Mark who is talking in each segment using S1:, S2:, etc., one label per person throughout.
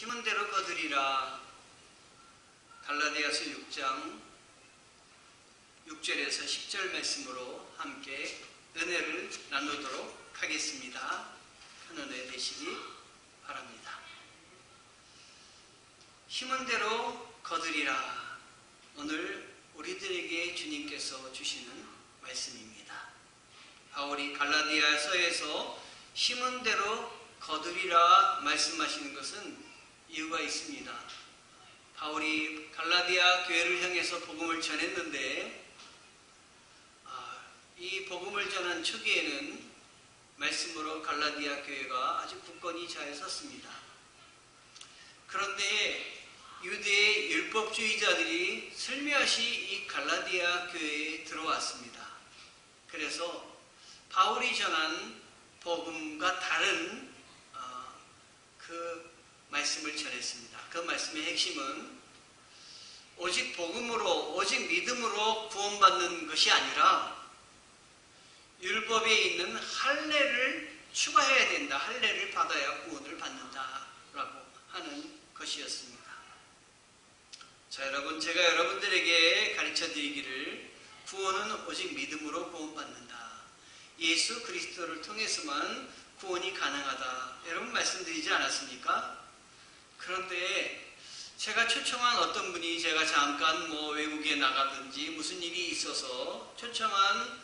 S1: 힘은 대로 거두리라. 갈라디아서 6장 6절에서 10절 말씀으로 함께 은혜를 나누도록 하겠습니다. 큰 은혜 되시기 바랍니다. 힘은 대로 거두리라. 오늘 우리들에게 주님께서 주시는 말씀입니다. 바울이 갈라디아서에서 힘은 대로 거두리라 말씀하시는 것은 이유가 있습니다. 바울이 갈라디아 교회를 향해서 복음을 전했는데 이 복음을 전한 초기에는 말씀으로 갈라디아 교회가 아주 굳건히 잘 섰습니다. 그런데 유대의 율법주의자들이 슬며시 이 갈라디아 교회에 들어왔습니다. 그래서 바울이 전한 복음과 다른 그 말씀을 전했습니다. 그 말씀의 핵심은 오직 복음으로, 오직 믿음으로 구원받는 것이 아니라 율법에 있는 할례를 추가해야 된다. 할례를 받아야 구원을 받는다라고 하는 것이었습니다. 자, 여러분, 제가 여러분들에게 가르쳐 드리기를 구원은 오직 믿음으로 구원받는다. 예수 그리스도를 통해서만 구원이 가능하다. 여러분 말씀드리지 않았습니까? 그런데 제가 초청한 어떤 분이 제가 잠깐 외국에 나가든지 무슨 일이 있어서 초청한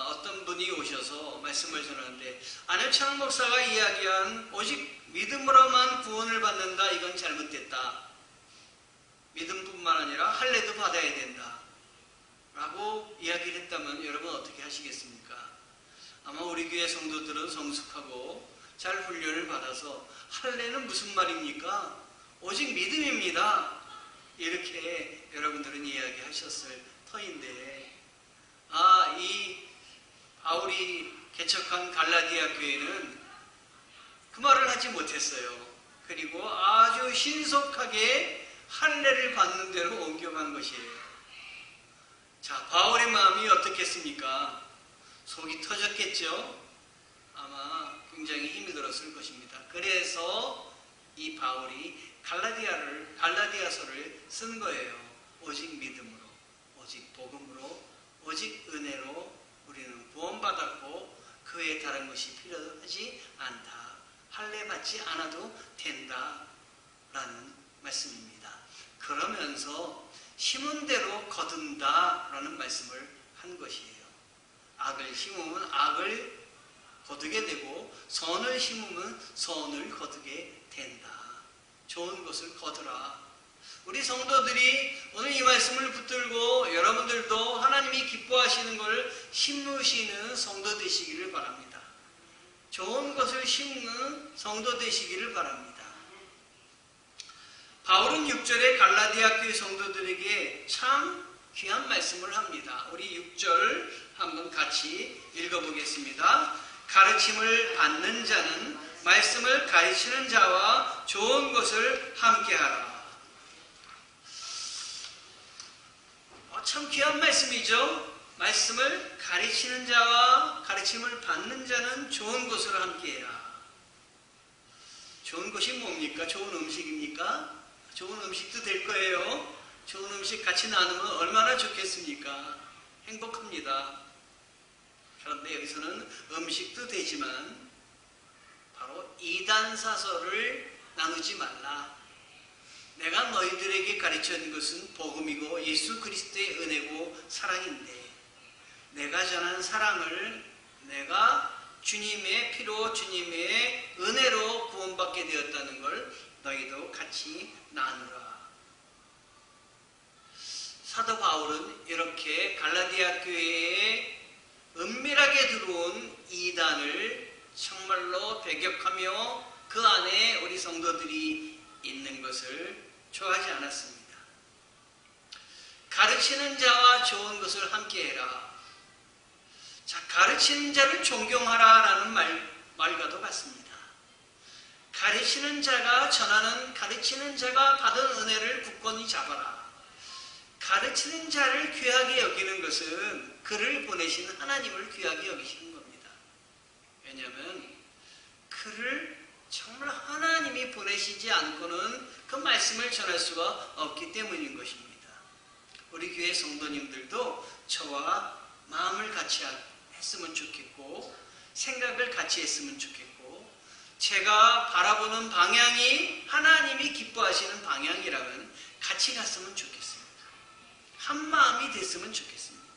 S1: 어떤 분이 오셔서 말씀을 전하는데 안혜창 목사가 이야기한 오직 믿음으로만 구원을 받는다. 이건 잘못됐다. 믿음뿐만 아니라 할례도 받아야 된다. 라고 이야기를 했다면 여러분 어떻게 하시겠습니까? 아마 우리 교회 성도들은 성숙하고 잘 훈련을 받아서 할례는 무슨 말입니까? 오직 믿음입니다. 이렇게 여러분들은 이야기하셨을 터인데 이 바울이 개척한 갈라디아 교회는 그 말을 하지 못했어요. 그리고 아주 신속하게 할례를 받는 대로 옮겨간 것이에요. 자, 바울의 마음이 어떻겠습니까? 속이 터졌겠죠? 아마 굉장히 힘이 들었을 것입니다. 그래서 이 바울이 갈라디아서를 쓴 거예요. 오직 믿음으로, 오직 복음으로, 오직 은혜로 우리는 구원받았고 그 외에 다른 것이 필요하지 않다. 할례 받지 않아도 된다라는 말씀입니다. 그러면서 힘은 대로 거둔다라는 말씀을 한 것이에요. 악을 심으면 악을 거두게 되고 선을 심으면 선을 거두게 된다. 좋은 것을 거두라. 우리 성도들이 오늘 이 말씀을 붙들고 여러분들도 하나님이 기뻐하시는 걸 심으시는 성도 되시기를 바랍니다. 좋은 것을 심는 성도 되시기를 바랍니다. 바울은 6절에 갈라디아 교회 성도들에게 참 귀한 말씀을 합니다. 우리 6절 한번 같이 읽어보겠습니다. 가르침을 받는 자는 말씀을 가르치는 자와 좋은 것을 함께하라. 참 귀한 말씀이죠. 말씀을 가르치는 자와 가르침을 받는 자는 좋은 것을 함께해라. 좋은 것이 뭡니까? 좋은 음식입니까? 좋은 음식도 될 거예요. 좋은 음식 같이 나누면 얼마나 좋겠습니까? 행복합니다. 그런데 여기서는 음식도 되지만 바로 이단사설을 나누지 말라. 내가 너희들에게 가르쳐준 것은 복음이고 예수 그리스도의 은혜고 사랑인데 내가 전한 사랑을 내가 주님의 피로 주님의 은혜로 구원받게 되었다는 걸 너희도 같이 나누라. 사도 바울은 이렇게 갈라디아 교회에 은밀하게 들어온 이단을 정말로 배격하며 그 안에 우리 성도들이 있는 것을 좋아하지 않았습니다. 가르치는 자와 좋은 것을 함께해라. 자, 가르치는 자를 존경하라라는 말과도 같습니다. 가르치는 자가 전하는 가르치는 자가 받은 은혜를 굳건히 잡아라. 가르치는 자를 귀하게 여기는 것은 그를 보내신 하나님을 귀하게 여기시는 겁니다. 왜냐하면 그를 정말 하나님이 보내신 보내시지 않고는 그 말씀을 전할 수가 없기 때문인 것입니다. 우리 교회 성도님들도 저와 마음을 같이 했으면 좋겠고 생각을 같이 했으면 좋겠고 제가 바라보는 방향이 하나님이 기뻐하시는 방향이라면 같이 갔으면 좋겠습니다. 한 마음이 됐으면 좋겠습니다.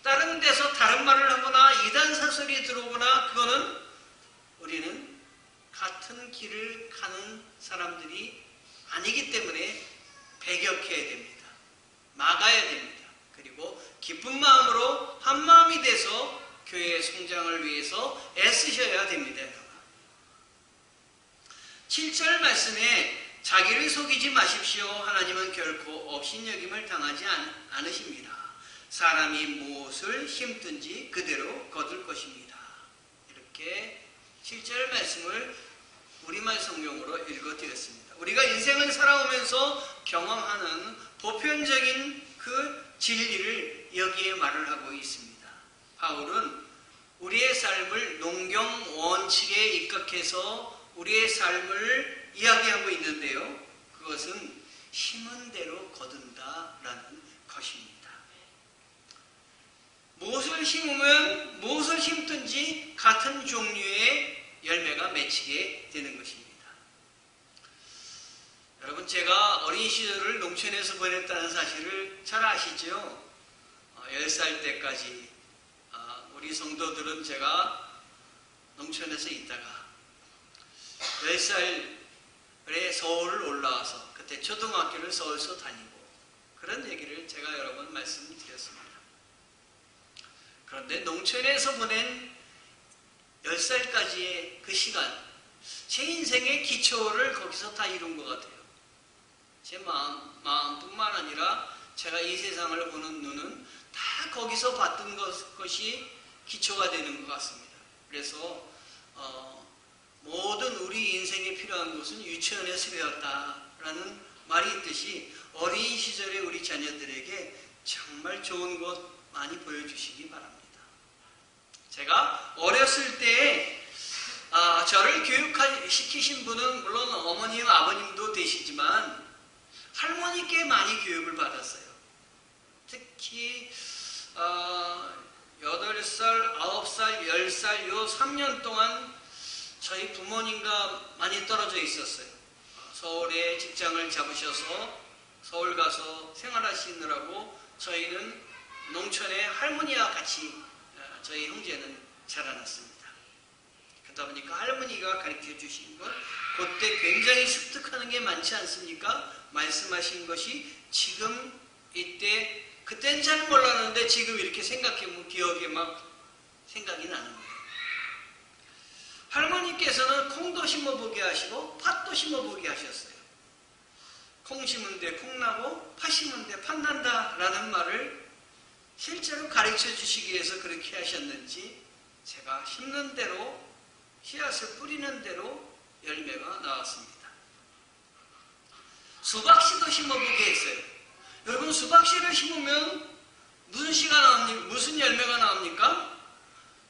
S1: 다른 데서 다른 말을 하거나 이단 사설이 들어오거나 그거는 우리는 같은 길을 가는 사람들이 아니기 때문에 배격해야 됩니다. 막아야 됩니다. 그리고 기쁜 마음으로 한 마음이 돼서 교회의 성장을 위해서 애쓰셔야 됩니다. 여러분. 7절 말씀에 자기를 속이지 마십시오. 하나님은 결코 업신여김을 당하지 않으십니다. 사람이 무엇을 심든지 그대로 거둘 것입니다. 이렇게 7절 말씀을 우리말 성경으로 읽어드렸습니다. 우리가 인생을 살아오면서 경험하는 보편적인 그 진리를 여기에 말을 하고 있습니다. 바울은 우리의 삶을 농경 원칙에 입각해서 우리의 삶을 이야기하고 있는데요. 그것은 심은 대로 거둔다라는 것입니다. 무엇을 심으면 무엇을 심든지 같은 종류의 열매가 맺히게 되는 것입니다. 여러분, 제가 어린 시절을 농촌에서 보냈다는 사실을 잘 아시죠? 10살 때까지 우리 성도들은 제가 농촌에서 있다가 10살에 서울을 올라와서 그때 초등학교를 서울서 다니고 그런 얘기를 제가 여러 번 말씀드렸습니다. 그런데 농촌에서 보낸 10살까지의 그 시간, 제 인생의 기초를 거기서 다 이룬 것 같아요. 제 마음뿐만 아니라 제가 이 세상을 보는 눈은 다 거기서 봤던 것이 기초가 되는 것 같습니다. 그래서 모든 우리 인생에 필요한 것은 유치원에서 배웠다라는 말이 있듯이 어린 시절에 우리 자녀들에게 정말 좋은 것 많이 보여주시기 바랍니다. 제가 어렸을 때 저를 교육시키신 분은 물론 어머님, 아버님도 되시지만 할머니께 많이 교육을 받았어요. 특히 8살, 9살, 10살 요 3년 동안 저희 부모님과 많이 떨어져 있었어요. 서울에 직장을 잡으셔서 서울 가서 생활하시느라고 저희는 농촌에 할머니와 같이 저희 형제는 자라났습니다. 그러다 보니까 할머니가 가르쳐 주신 것, 그때 굉장히 습득하는 게 많지 않습니까? 말씀하신 것이 지금 이때 그때는 잘 몰랐는데 지금 이렇게 생각해보면 기억에 막 생각이 나는 거예요. 할머니께서는 콩도 심어보게 하시고 팥도 심어보게 하셨어요. 콩 심은 데 콩 나고 팥 심은 데 팥 난다 라는 말을 실제로 가르쳐 주시기 위해서 그렇게 하셨는지 제가 심는 대로 씨앗을 뿌리는 대로 열매가 나왔습니다. 수박씨도 심어보게 했어요. 여러분, 수박씨를 심으면 무슨 씨가 나옵니까? 무슨 열매가 나옵니까?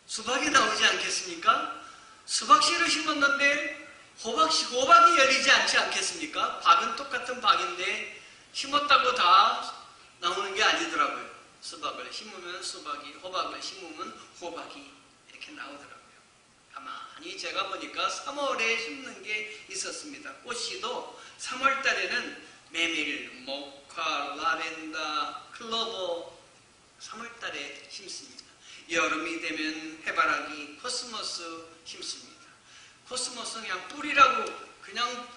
S1: 수박이 나오지 않겠습니까? 수박씨를 심었는데 호박이 열리지 않지 않겠습니까? 박은 똑같은 박인데 심었다고 다 나오는 게 아니더라고요. 수박을 심으면 수박이, 호박을 심으면 호박이 이렇게 나오더라고요. 가만히 제가 보니까 3월에 심는 게 있었습니다. 꽃씨도 3월 달에는 메밀, 목화, 라벤더, 클로버 3월 달에 심습니다. 여름이 되면 해바라기, 코스모스 심습니다. 코스모스는 그냥 뿌리라고 그냥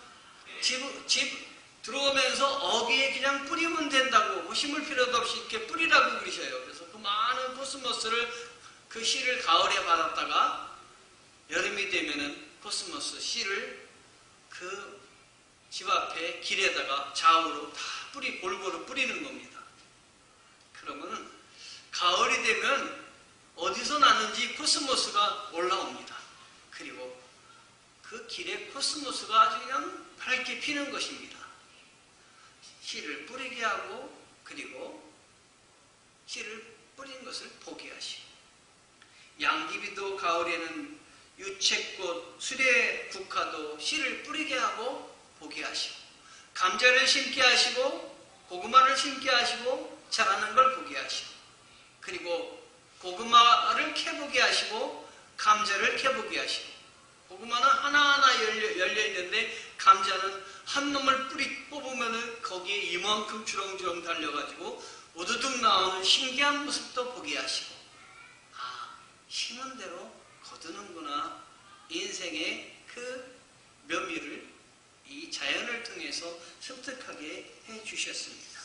S1: 집 들어오면서 어귀에 그냥 뿌리면 된다고 심을 필요도 없이 이렇게 뿌리라고 그러셔요. 그래서 그 많은 코스모스를 그 씨를 가을에 받았다가 여름이 되면은 코스모스 씨를 그 집 앞에 길에다가 좌우로 다 골고루 뿌리는 겁니다. 그러면은 가을이 되면 어디서 나는지 코스모스가 올라옵니다. 그리고 그 길에 코스모스가 아주 그냥 밝게 피는 것입니다. 씨를 뿌리게 하고 그리고 씨를 뿌린 것을 보게 하시고 양귀비도 가을에는 유채꽃, 수레국화도 씨를 뿌리게 하고 보게 하시고, 감자를 심게 하시고 고구마를 심게 하시고 자라는 걸 보게 하시고, 그리고 고구마를 캐보게 하시고 감자를 캐보게 하시고, 고구마는 하나하나 열려 있는데 감자는 한 놈을 뿌리 뽑으면 거기에 이만큼 주렁주렁 달려가지고 우두둑 나오는 신기한 모습도 보게 하시고, 아, 심은 대로 거두는구나. 인생의 그 묘미를 이 자연을 통해서 습득하게 해주셨습니다.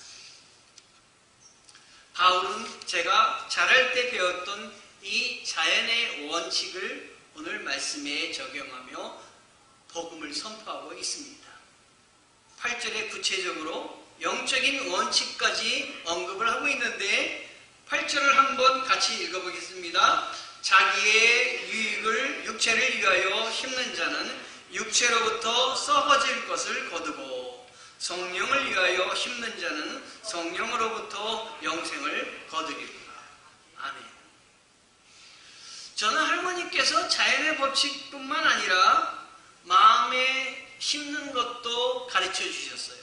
S1: 바울은 제가 자랄 때 배웠던 이 자연의 원칙을 오늘 말씀에 적용하며 복음을 선포하고 있습니다. 8절에 구체적으로 영적인 원칙까지 언급을 하고 있는데 8절을 한번 같이 읽어보겠습니다. 자기의 유익을 육체를 위하여 심는 자는 육체로부터 썩어질 것을 거두고 성령을 위하여 심는 자는 성령으로부터 영생을 거두리라. 아멘. 저는 할머니께서 자연의 법칙뿐만 아니라 마음에 심는 것도 가르쳐 주셨어요.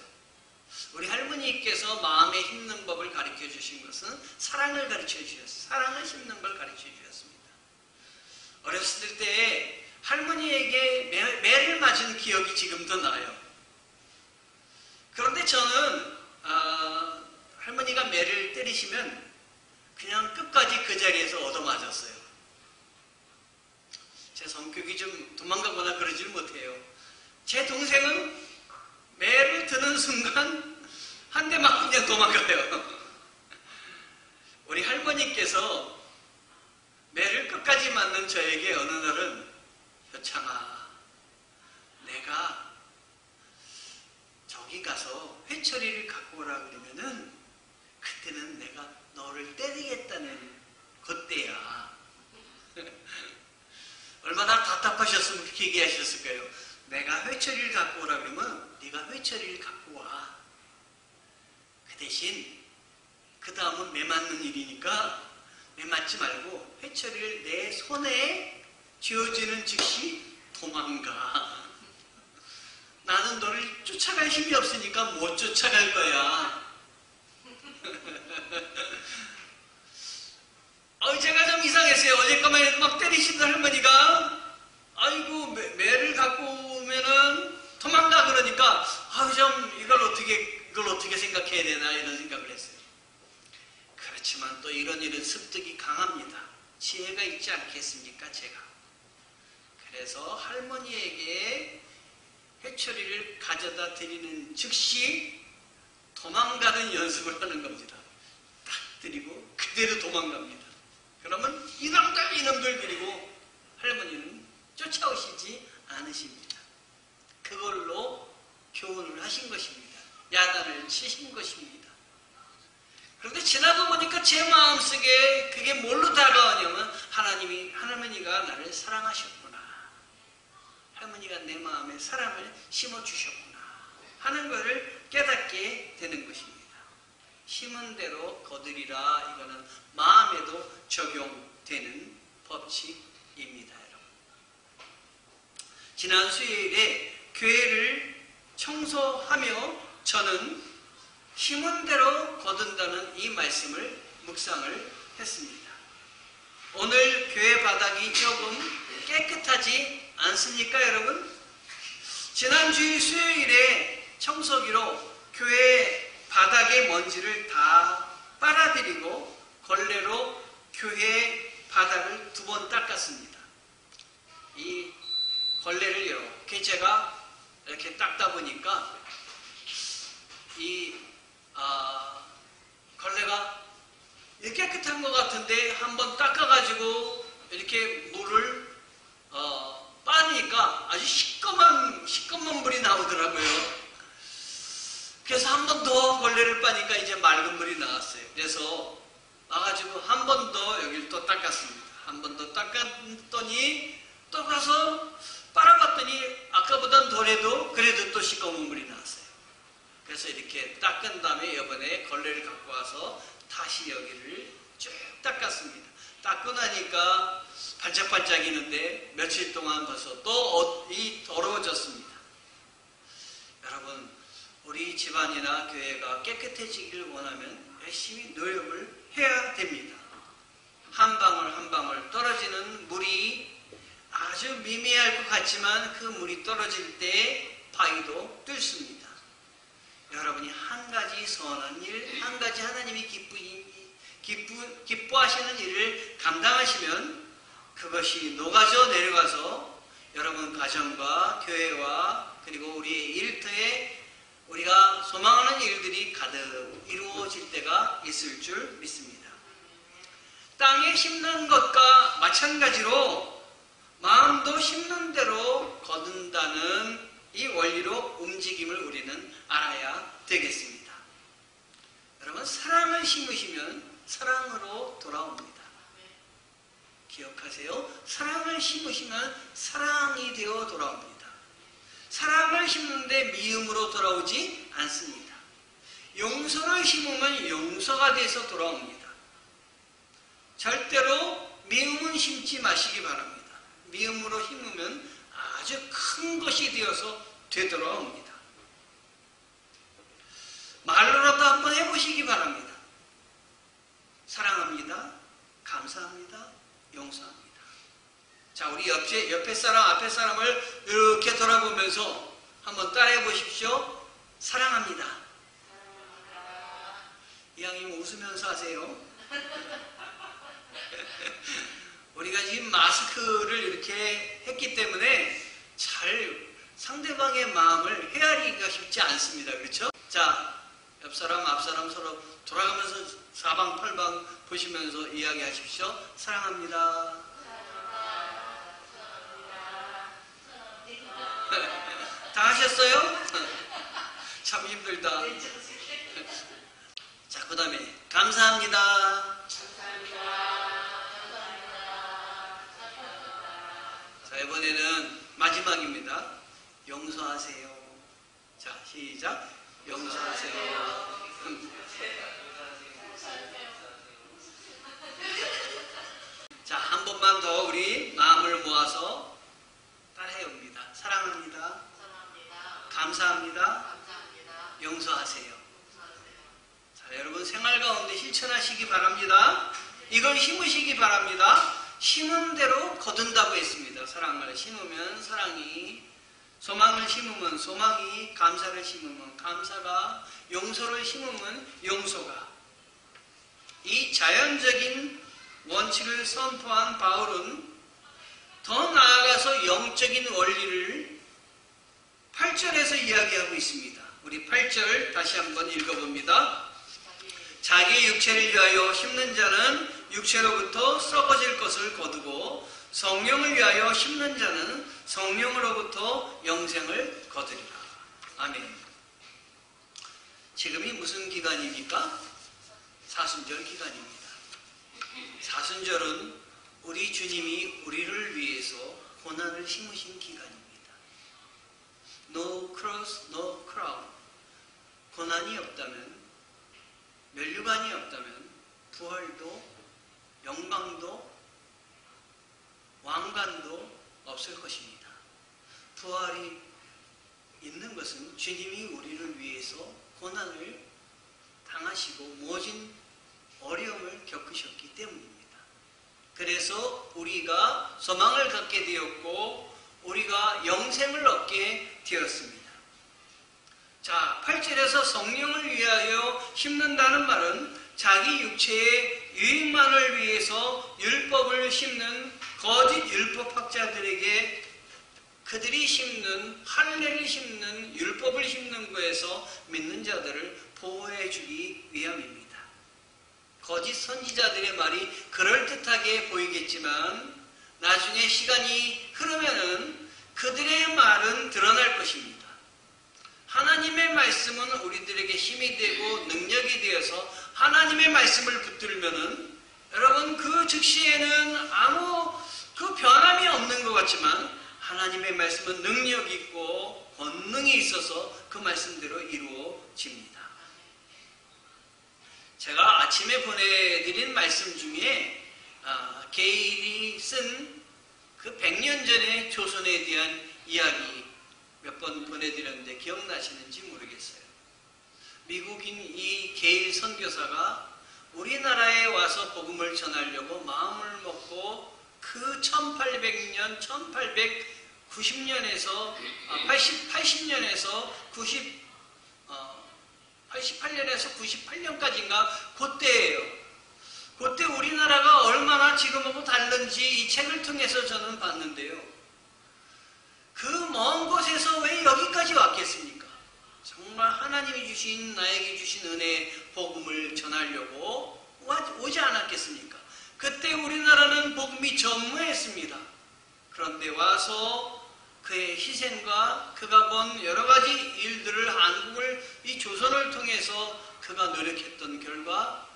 S1: 우리 할머니께서 마음에 심는 법을 가르쳐 주신 것은 사랑을 가르쳐 주셨어요. 사랑을 심는 걸 가르쳐 주셨습니다. 어렸을 때 할머니에게 매를 맞은 기억이 지금도 나요. 그런데 저는 할머니가 매를 때리시면 그냥 끝까지 그 자리에서 얻어맞았어요. 제 성격이 좀 도망가거나 그러질 못해요. 제 동생은 매를 드는 순간 한 대 맞고 그냥 도망가요. 우리 할머니께서 매를 끝까지 맞는 저에게 어느 날은 효창아, 내가 저기 가서 회초리를 갖고 오라 그러면은 그때는 내가 너를 때리겠다는 그때야. 얼마나 답답하셨으면 그렇게 얘기하셨을까요? 내가 회초리를 갖고 오라 그러면 네가 회초리를 갖고 와. 그 대신 그 다음은 매 맞는 일이니까 매 맞지 말고 회초리를 내 손에 쥐어지는 즉시 도망가. 나는 너를 쫓아갈 힘이 없으니까 못 쫓아갈 거야. 제가 좀 이상했어요. 어젯밤에 해도 막 때리시던 할머니가 아이고 매를 갖고 오면은 도망가 그러니까 좀 이걸 어떻게 생각해야 되나 이런 생각을 했어요. 그렇지만 또 이런 일은 습득이 강합니다. 지혜가 있지 않겠습니까 제가. 그래서 할머니에게 회초리를 가져다 드리는 즉시 도망가는 연습을 하는 겁니다. 딱 드리고 그대로 도망갑니다. 그러면 이놈들 그리고 할머니는 쫓아오시지 않으십니다. 그걸로 교훈을 하신 것입니다. 야단을 치신 것입니다. 그런데 지나고 보니까 제 마음속에 그게 뭘로 다가오냐면 할머니가 나를 사랑하셨구나. 할머니가 내 마음에 사랑을 심어주셨구나 하는 것을 깨닫게 되는 것입니다. 심은 대로 거두리라. 이거는 마음에도 적용되는 법칙입니다. 여러분. 지난 수요일에 교회를 청소하며 저는 심은 대로 거둔다는 이 말씀을 묵상을 했습니다. 오늘 교회 바닥이 조금 깨끗하지 않습니까 여러분? 지난주 수요일에 청소기로 교회 바닥의 먼지를 다 빨아들이고 걸레로 교회 바닥을 2번 닦았습니다. 이 걸레를 이렇게 제가 이렇게 닦다 보니까 이 걸레가 깨끗한 것 같은데 한번 닦아가지고 이렇게 물을 빠니까 아주 시꺼먼 물이 나오더라고요. 그래서 한 번 더 걸레를 빠니까 이제 맑은 물이 나왔어요. 그래서 와가지고 한 번 더 여기를 또 닦았습니다. 한 번 더 닦았더니 또 가서 빨아봤더니 아까보단 덜해도 그래도 또 시꺼먼 물이 나왔어요. 그래서 이렇게 닦은 다음에 이번에 걸레를 갖고 와서 다시 여기를 쭉 닦았습니다. 닦고 나니까 반짝반짝이는데 몇 며칠 동안 벌써 또 이 더러워졌습니다. 여러분, 우리 집안이나 교회가 깨끗해지기를 원하면 열심히 노력을 해야 됩니다. 한 방울 한 방울 떨어지는 물이 아주 미미할 것 같지만 그 물이 떨어질 때 바위도 뚫습니다. 여러분이 한 가지 선한 일, 한 가지 하나님이 기뻐하시는 일을 감당하시면 그것이 녹아져 내려가서 여러분 가정과 교회와 그리고 우리의 일터에 우리가 소망하는 일들이 가득 이루어질 때가 있을 줄 믿습니다. 땅에 심는 것과 마찬가지로 마음도 심는 대로 거둔다는 이 원리로 움직임을 우리는 알아야 되겠습니다. 여러분, 사랑을 심으시면 사랑으로 돌아옵니다. 기억하세요. 사랑을 심으시면 사랑이 되어 돌아옵니다. 사랑을 심는데 미움으로 돌아오지 않습니다. 용서를 심으면 용서가 돼서 돌아옵니다. 절대로 미움은 심지 마시기 바랍니다. 미움으로 심으면 아주 큰 것이 되어서 되돌아옵니다. 말로라도 한번 해보시기 바랍니다. 사랑합니다. 감사합니다. 용서합니다. 자, 우리 옆에 사람, 앞에 사람을 이렇게 돌아보면서 한번 따라해 보십시오. 사랑합니다. 이왕이면 웃으면서 하세요. 우리가 지금 마스크를 이렇게 했기 때문에 잘 상대방의 마음을 헤아리기가 쉽지 않습니다. 그렇죠? 자, 옆 사람, 앞 사람 서로 돌아가면서 사방팔방 보시면서 이야기하십시오. 사랑합니다. 다 하셨어요? 참 힘들다. 자, 그 다음에 감사합니다. 자, 이번에는 마지막입니다. 용서하세요. 자, 시작. 용서하세요. 자, 한 번만 더 우리 마음을 모아서 따라해봅니다. 사랑합니다. 감사합니다. 용서하세요. 자, 여러분 생활 가운데 실천하시기 바랍니다. 이걸 심으시기 바랍니다. 심은 대로 거둔다고 했습니다. 사랑을 심으면 사랑이, 소망을 심으면 소망이, 감사를 심으면 감사가, 용서를 심으면 용서가. 이 자연적인 원칙을 선포한 바울은 더 나아가서 영적인 원리를 8절에서 이야기하고 있습니다. 우리 8절 다시 한번 읽어봅니다. 자기 육체를 위하여 심는 자는 육체로부터 썩어질 것을 거두고 성령을 위하여 심는 자는 성령으로부터 영생을 거두리라. 아멘. 지금이 무슨 기간입니까? 사순절 기간입니다. 사순절은 우리 주님이 우리를 위해서 고난을 심으신 기간입니다. No cross, no crown. 고난이 없다면, 면류관이 없다면 부활도 영광도 왕관도 없을 것입니다. 부활이 있는 것은 주님이 우리를 위해서 고난을 당하시고 모진 어려움을 겪으셨기 때문입니다. 그래서 우리가 소망을 갖게 되었고 우리가 영생을 얻게 되었습니다. 자, 8절에서 성령을 위하여 심는다는 말은 자기 육체의 유익만을 위해서 율법을 심는 거짓 율법학자들에게 그들이 심는, 할례를 심는, 율법을 심는 거에서 믿는 자들을 보호해 주기 위함입니다. 거짓 선지자들의 말이 그럴듯하게 보이겠지만 나중에 시간이 흐르면은 그들의 말은 드러날 것입니다. 하나님의 말씀은 우리들에게 힘이 되고 능력이 되어서 하나님의 말씀을 붙들면은 여러분 그 즉시에는 아무 그 변함이 없는 것 같지만 하나님의 말씀은 능력이 있고 권능이 있어서 그 말씀대로 이루어집니다. 제가 아침에 보내드린 말씀 중에 게일이 쓴 그 100년 전의 조선에 대한 이야기 몇 번 보내드렸는데 기억나시는지 모르겠어요. 미국인 이 게일 선교사가 우리나라에 와서 복음을 전하려고 마음을 먹고 그 1800년, 1890년에서 80년에서 88년에서 98년까지인가 그때예요. 그때 우리나라가 얼마나 지금하고 다른지 이 책을 통해서 저는 봤는데요. 그 먼 곳에서 왜 여기까지 왔겠습니까? 정말 하나님이 주신 나에게 주신 은혜의 복음을 전하려고 오지 않았겠습니까? 그때 우리나라는 복음이 전무했습니다. 그런데 와서 그의 희생과 그가 본 여러 가지 일들을 한국을 이 조선을 통해서 그가 노력했던 결과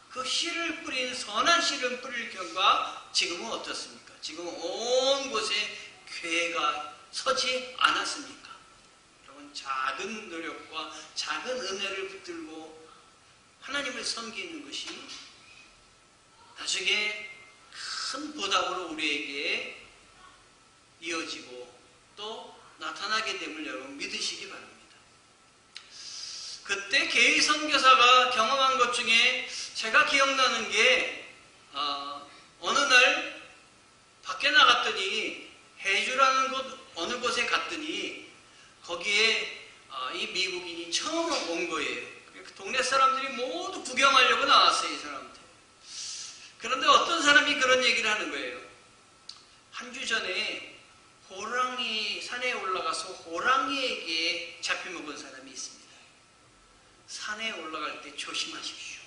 S1: 그 씨를 뿌린 선한 씨를 뿌릴 결과 지금은 어떻습니까? 지금은 온 곳에 교회가 서지 않았습니까? 여러분 작은 노력과 작은 은혜를 붙들고 하나님을 섬기는 것이 나중에 큰 보답으로 우리에게 이어지고 또 나타나게 됨을 여러분 믿으시기 바랍니다. 그때 게일 선교사가 경험한 것 중에 제가 기억나는 게 어느 날 밖에 나갔더니 해주라는 곳 어느 곳에 갔더니 거기에 이 미국인이 처음 온 거예요. 그 동네 사람들이 모두 구경하려고 나왔어요. 이 사람들. 그런데 어떤 사람이 그런 얘기를 하는 거예요. 한 주 전에 호랑이 산에 올라가서 호랑이에게 잡혀먹은 사람이 있습니다. 산에 올라갈 때 조심하십시오.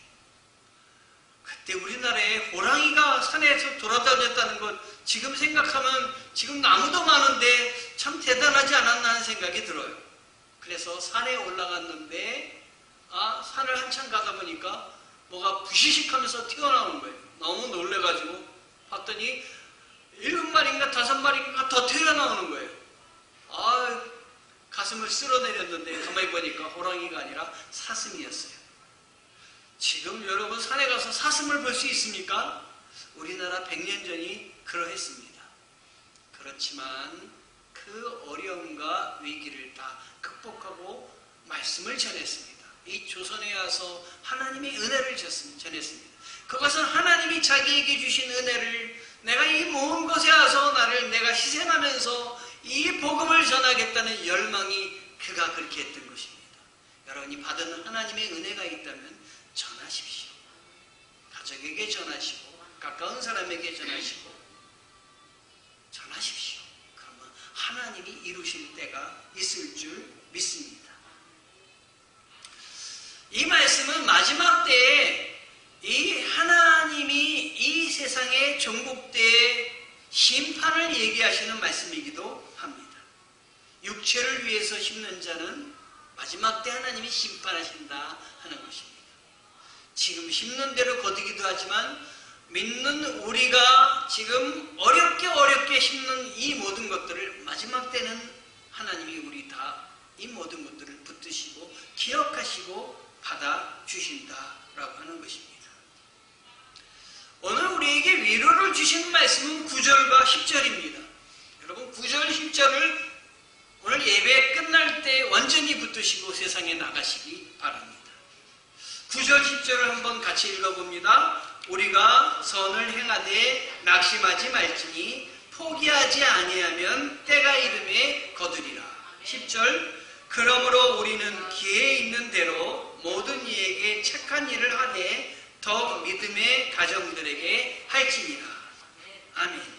S1: 그때 우리나라에 호랑이가 산에서 돌아다녔다는 것 지금 생각하면 지금 나무도 많은데 참 대단하지 않았나 하는 생각이 들어요. 그래서 산에 올라갔는데 산을 한참 가다 보니까 뭐가 부시식 하면서 튀어나오는 거예요. 너무 놀래가지고 봤더니 7마리인가 5마리인가 더 튀어나오는 거예요. 가슴을 쓸어내렸는데 가만히 보니까 호랑이가 아니라 사슴이었어요. 지금 여러분 산에 가서 사슴을 볼 수 있습니까? 우리나라 100년 전이 그러했습니다. 그렇지만 그 어려움과 위기를 다 극복하고 말씀을 전했습니다. 이 조선에 와서 하나님의 은혜를 전했습니다. 그것은 하나님이 자기에게 주신 은혜를 내가 이 먼 곳에 와서 내가 희생하면서 이 복음을 전하겠다는 열망이 그가 그렇게 했던 것입니다. 여러분이 받은 하나님의 은혜가 있다면 전하십시오. 가족에게 전하시고 가까운 사람에게 전하시고 전하십시오. 그러면 하나님이 이루실 때가 있을 줄 믿습니다. 이 말씀은 마지막 때에 이 하나님이 이 세상의 종국 때의 심판을 얘기하시는 말씀이기도 합니다. 육체를 위해서 심는 자는 마지막 때 하나님이 심판하신다 하는 것입니다. 지금 심는 대로 거두기도 하지만 믿는 우리가 지금 어렵게 심는 이 모든 것들을 마지막 때는 하나님이 우리 다 이 모든 것들을 붙드시고 기억하시고 받아주신다라고 하는 것입니다. 오늘 우리에게 위로를 주신 말씀은 9절과 10절입니다. 여러분 9절, 10절을 오늘 예배 끝날 때 완전히 붙드시고 세상에 나가시기 바랍니다. 9절, 10절을 한번 같이 읽어봅니다. 우리가 선을 행하되 낙심하지 말지니 포기하지 아니하면 때가 이름에 거두리라. 10절 그러므로 우리는 기회 있는 대로 모든 이에게 착한 일을 하되 더욱 믿음의 가정들에게 할지니라. 아멘.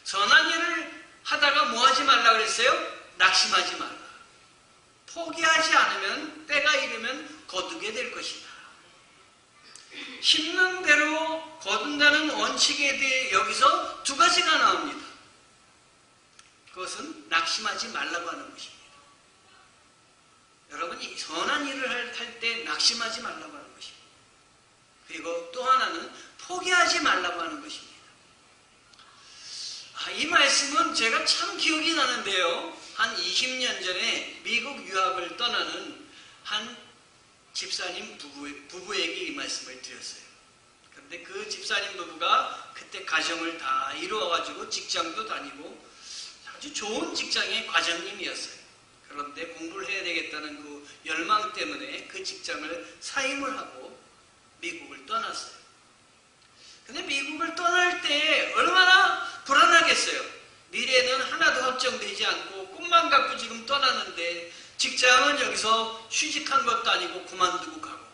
S1: 선한 일을 하다가 뭐 하지 말라 그랬어요? 낙심하지 말라. 포기하지 않으면 때가 이르면 거두게 될 것이다. 심는 대로 거둔다는 원칙에 대해 여기서 두 가지가 나옵니다. 그것은 낙심하지 말라고 하는 것입니다. 여러분이 선한 일을 할 때 낙심하지 말라고 하는 것입니다. 그리고 또 하나는 포기하지 말라고 하는 것입니다. 이 말씀은 제가 참 기억이 나는데요. 한 20년 전에 미국 유학을 떠나는 한 집사님 부부에게 이 말씀을 드렸어요. 그런데 그 집사님 부부가 그때 가정을 다 이루어가지고 직장도 다니고 아주 좋은 직장의 과장님이었어요. 그런데 공부를 해야 되겠다는 그 열망 때문에 그 직장을 사임을 하고 미국을 떠났어요. 근데 미국을 떠날 때 얼마나 불안하겠어요. 미래는 하나도 확정되지 않고 꿈만 갖고 지금 떠났는데 직장은 여기서 휴직한 것도 아니고 그만두고 가고.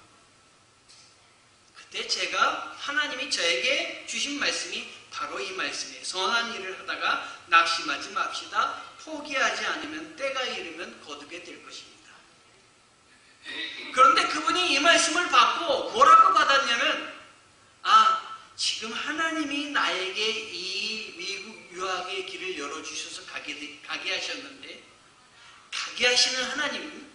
S1: 그때 제가 하나님이 저에게 주신 말씀이 바로 이 말씀이에요. 선한 일을 하다가 낙심하지 맙시다. 포기하지 않으면 때가 이르면 거두게 될 것입니다. 그런데 그분이 이 말씀을 받고 뭐라고 받았냐면 지금 하나님이 나에게 이 미국 유학의 길을 열어주셔서 가게 하셨는데 가게 하시는 하나님은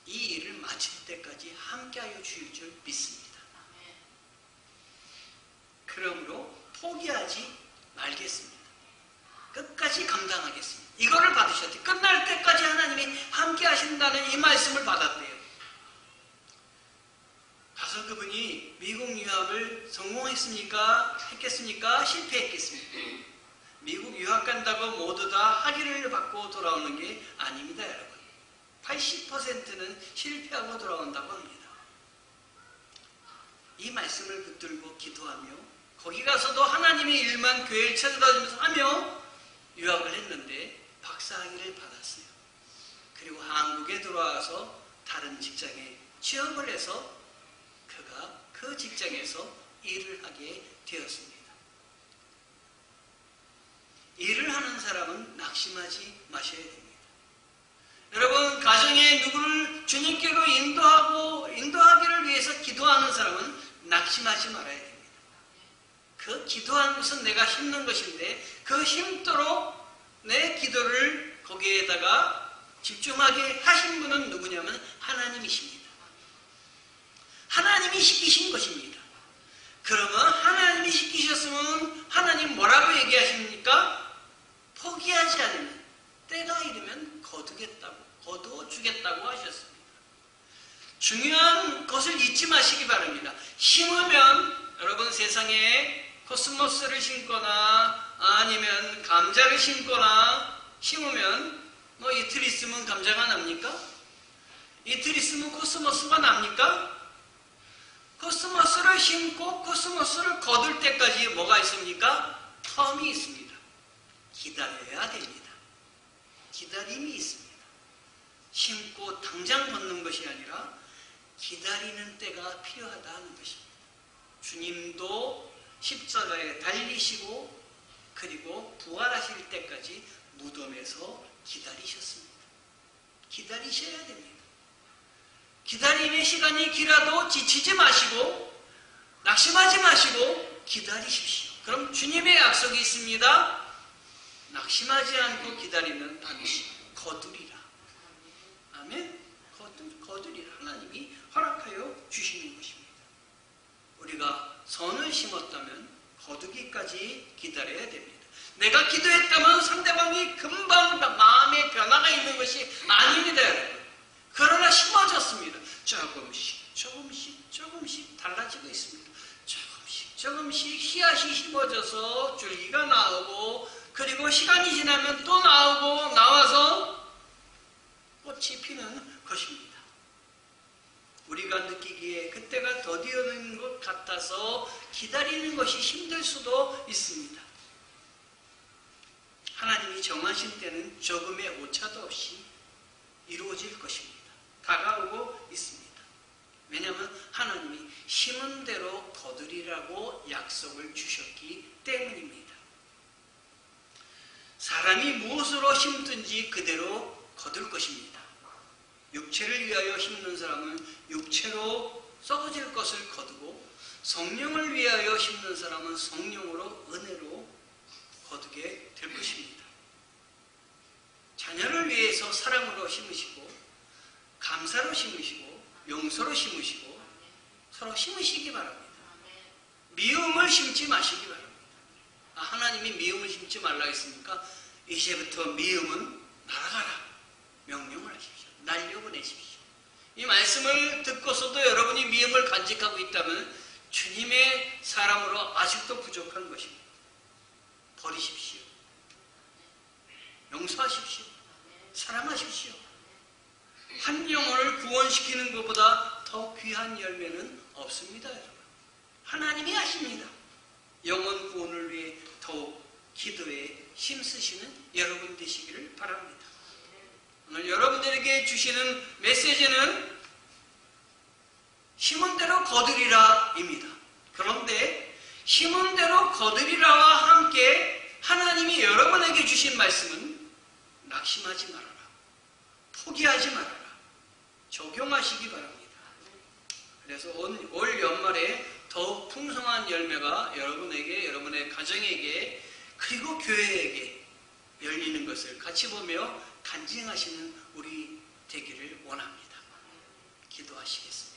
S1: 이 일을 마칠 때까지 함께하여 주실 줄 믿습니다. 그러므로 포기하지 말겠습니다. 끝까지 감당하겠습니다. 이거를 받으셨대요. 끝날 때까지 하나님이 함께 하신다는 이 말씀을 받았대요. 가서 그분이 미국 유학을 성공했습니까? 했겠습니까? 실패했겠습니까? 미국 유학 간다고 모두 다 학위를 받고 돌아오는 게 아닙니다, 여러분. 80%는 실패하고 돌아온다고 합니다. 이 말씀을 붙들고 기도하며 거기 가서도 하나님의 일만 교회를 찾아다니면서 하며 유학을 했는데 박사학위를 받았어요. 그리고 한국에 들어와서 다른 직장에 취업을 해서 그가 그 직장에서 일을 하게 되었습니다. 일을 하는 사람은 낙심하지 마셔야 됩니다. 여러분, 가정에 누구를 주님께로 인도하기를 위해서 기도하는 사람은 낙심하지 말아야 됩니다. 그 기도하는 것은 내가 힘든 것인데 그 힘도록 내 기도를 거기에다가 집중하게 하신 분은 누구냐면 하나님이십니다. 하나님이 시키신 것입니다. 그러면 하나님이 시키셨으면 하나님 뭐라고 얘기하십니까? 포기하지 않으면 때가 이르면 거두어 주겠다고 하셨습니다. 중요한 것을 잊지 마시기 바랍니다. 심으면 여러분 세상에 코스모스를 심거나 아니면 감자를 심거나 심으면 이틀 있으면 감자가 납니까? 이틀 있으면 코스모스가 납니까? 코스모스를 심고 코스모스를 거둘 때까지 뭐가 있습니까? 텀이 있습니다. 기다려야 됩니다. 기다림이 있습니다. 심고 당장 걷는 것이 아니라 기다리는 때가 필요하다 하는 것입니다. 주님도 십자가에 달리시고 그리고 부활하실 때까지 무덤에서 기다리셨습니다. 기다리셔야 됩니다. 기다림의 시간이 길어도 지치지 마시고 낙심하지 마시고 기다리십시오. 그럼 주님의 약속이 있습니다. 낙심하지 않고 기다리면 반드시 거두리라. 아멘. 거두리라. 하나님이 허락하여 주시는 것입니다. 우리가 선을 심었다면 거두기까지 기다려야 됩니다. 내가 기도했다면 상대방이 금방 마음의 변화가 있는 것이 아닙니다, 여러분. 그러나 심어졌습니다. 조금씩 달라지고 있습니다. 조금씩 씨앗이 심어져서 줄기가 나오고 그리고 시간이 지나면 또 나오고 나와서 꽃이 피는 것입니다. 우리가 느끼기에 그때가 더디어는 것 같아서 기다리는 것이 힘들 수도 있습니다. 하나님이 정하신 때는 조금의 오차도 없이 이루어질 것입니다. 다가오고 있습니다. 왜냐하면 하나님이 심은 대로 거두리라고 약속을 주셨기 때문입니다. 사람이 무엇으로 심든지 그대로 거둘 것입니다. 육체를 위하여 심는 사람은 육체로 썩어질 것을 거두고 성령을 위하여 심는 사람은 성령으로 은혜로 거두게 될 것입니다. 자녀를 위해서 사랑으로 심으시고 감사로 심으시고 용서로 심으시고 서로 심으시기 바랍니다. 미움을 심지 마시기 바랍니다. 하나님이 미움을 심지 말라 했습니까? 이제부터 미움은 날아가라 명령을 하십시오. 날려보내십시오. 이 말씀을 듣고서도 여러분이 미움을 간직하고 있다면 주님의 사람으로 아직도 부족한 것입니다. 버리십시오. 용서하십시오. 사랑하십시오. 한 영혼을 구원시키는 것보다 더 귀한 열매는 없습니다, 여러분. 하나님이 아십니다. 영혼 구원을 위해 더욱 기도에 힘쓰시는 여러분 되시기를 바랍니다. 오늘 여러분들에게 주시는 메시지는 힘은 대로 거두리라입니다. 그런데 힘은 대로 거두리라와 함께 하나님이 여러분에게 주신 말씀은 낙심하지 말아라. 포기하지 말아라. 적용하시기 바랍니다. 그래서 올 연말에 더욱 풍성한 열매가 여러분에게, 여러분의 가정에게, 그리고 교회에게 열리는 것을 같이 보며 간증하시는 우리 되기를 원합니다. 기도하시겠습니다.